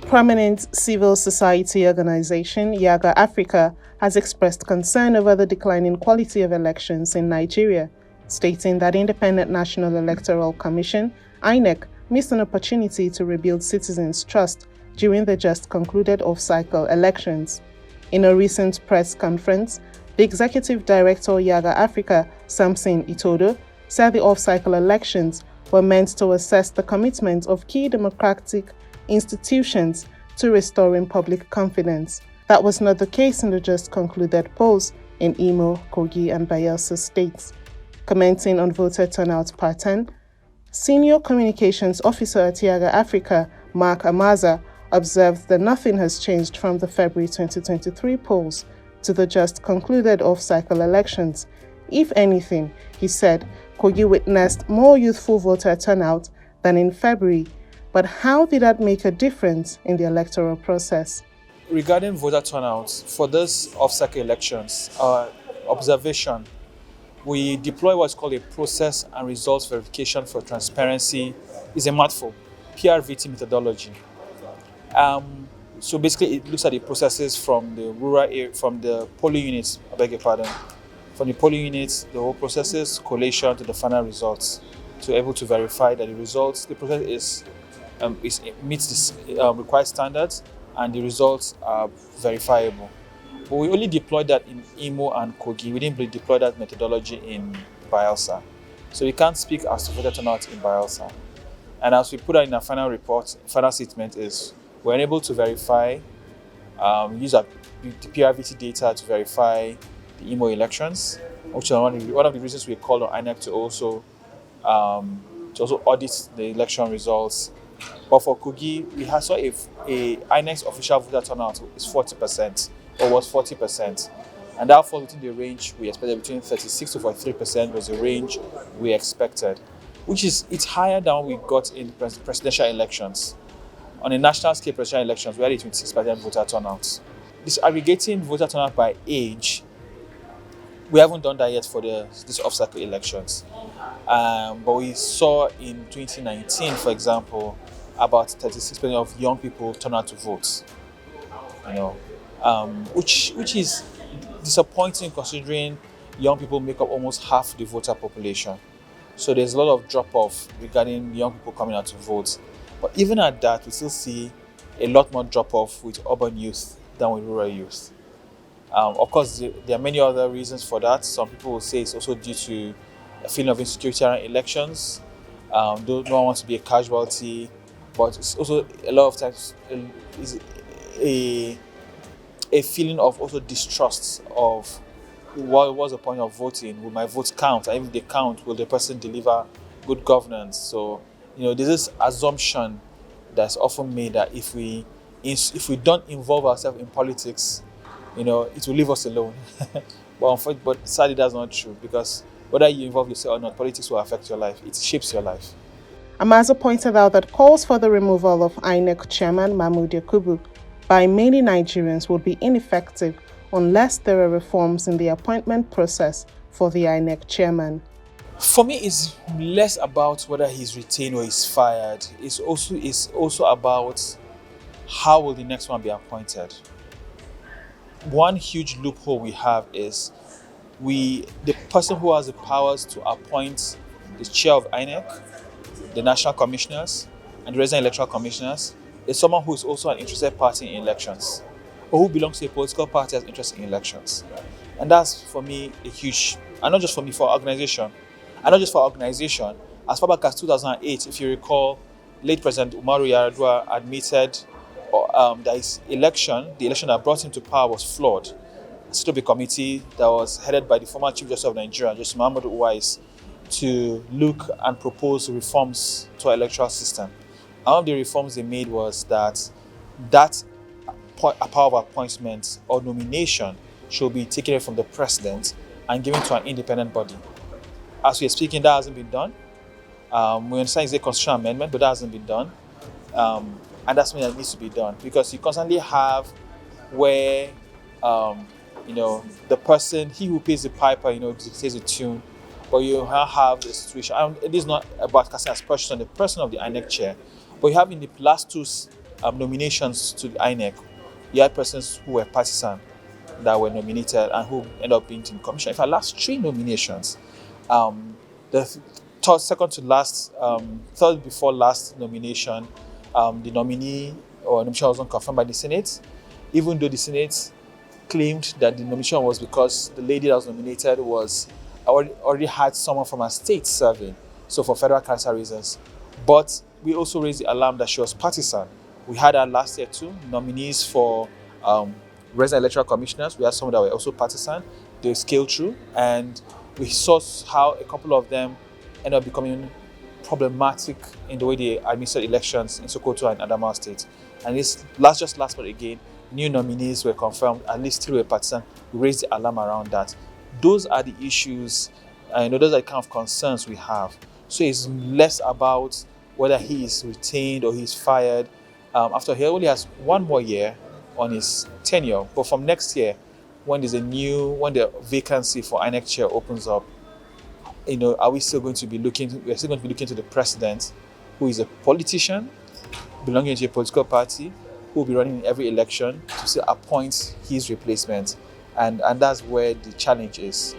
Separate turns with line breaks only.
prominent civil society organization, Yiaga Africa, has expressed concern over the declining quality of elections in Nigeria, stating that Independent National Electoral Commission, INEC, missed an opportunity to rebuild citizens' trust during the just concluded off-cycle elections. In a recent press conference, the executive director of Yiaga Africa, Samson Itodo, said the off-cycle elections were meant to assess the commitment of key democratic institutions to restoring public confidence. That was not the case in the just concluded polls in Imo, Kogi, and Bayelsa states. Commenting on voter turnout pattern, Senior Communications Officer at Yiaga Africa, Mark Amaza, observed that nothing has changed from the February 2023 polls to the just concluded off-cycle elections. If anything, he said, Kogi witnessed more youthful voter turnout than in February, but how did that make a difference in the electoral process?
Regarding voter turnout, for this off-cycle elections, observation, we deploy what's called a process and results verification for transparency. Is a mouthful, PRVT methodology. So basically, it looks at the processes from the rural area, from the polling units. I beg your pardon. From the polling units, the whole processes, collation to the final results, to able to verify that the results, the process meets the required standards, and the results are verifiable. But we only deployed that in Imo and Kogi. We didn't deploy that methodology in Bayelsa. So we can't speak as to voter turnout in Bayelsa. And as we put out in our final report, final statement is we're unable to verify, use the PRVT data to verify the Imo elections, which is one of the reasons we called on INEC to also audit the election results. But for Kogi, we saw a INEC's official voter turnout is 40%, or was 40%. And that falls within the range we expected, between 36 to 43% was the range we expected, which is, it's higher than what we got in presidential elections. On a national scale presidential elections, we had a 26% voter turnout. Disaggregating voter turnout by age, we haven't done that yet for this off-cycle elections. But we saw in 2019, for example, about 36% of young people turn out to vote. Which is disappointing considering young people make up almost half the voter population. So there's a lot of drop-off regarding young people coming out to vote. But even at that, we still see a lot more drop-off with urban youth than with rural youth. Of course, there are many other reasons for that. Some people will say it's also due to a feeling of insecurity around elections. No one wants to be a casualty, but it's also a lot of times is a feeling of also distrust of what was the point of voting? Will my votes count? And if they count, will the person deliver good governance? So, there's this assumption that's often made that if we don't involve ourselves in politics, it will leave us alone. But sadly, that's not true, because whether you involve yourself or not, politics will affect your life. It shapes your life.
Amaza pointed out that calls for the removal of INEC chairman Mahmoud Yakubu by many Nigerians would be ineffective unless there are reforms in the appointment process for the INEC chairman.
For me, it's less about whether he's retained or he's fired. It's also about how will the next one be appointed. One huge loophole we have is the person who has the powers to appoint the chair of INEC, the national commissioners, and the resident electoral commissioners is someone who is also an interested party in elections, or who belongs to a political party that's interested in elections. And that's, for me, a huge, and not just for me, for our organization. And not just for our organization, as far back as 2008, if you recall, late President Umaru Yar'Adua admitted that the election that brought him to power was flawed. A Stupid committee that was headed by the former Chief Justice of Nigeria, Justice Muhammadu Uwais, to look and propose reforms to our electoral system. And one of the reforms they made was that power of appointment or nomination should be taken away from the president and given to an independent body. As we are speaking, that hasn't been done. We understand it's a constitutional amendment, but that hasn't been done. And that's something that needs to be done, because you constantly have where, the person, he who pays the piper, dictates the tune, but you have the situation, and it is not about casting aspersions on the person of the INEC chair, but you have in the last two nominations to the INEC, you had persons who were partisan that were nominated and who ended up being in commission. In fact, last 3 nominations, the second to last, third before last nomination, the nominee or nomination wasn't confirmed by the Senate, even though the Senate claimed that the nomination was because the lady that was nominated was already had someone from her state serving, so for federal character reasons. But we also raised the alarm that she was partisan. We had her last year too, nominees for resident electoral commissioners. We had some that were also partisan. They scaled through, and we saw how a couple of them ended up becoming problematic in the way they administered elections in Sokoto and Adamawa State. And this last month again, new nominees were confirmed, at least 3 were partisan. We raised the alarm around that. Those are the issues, and those are the kind of concerns we have. So it's less about whether he is retained or he's fired. After he only has 1 more year on his tenure, but from next year, when the vacancy for INEC chair opens up, are we still going to be looking? We're still going to be looking to the president, who is a politician belonging to a political party, who will be running in every election to still appoint his replacement, and that's where the challenge is.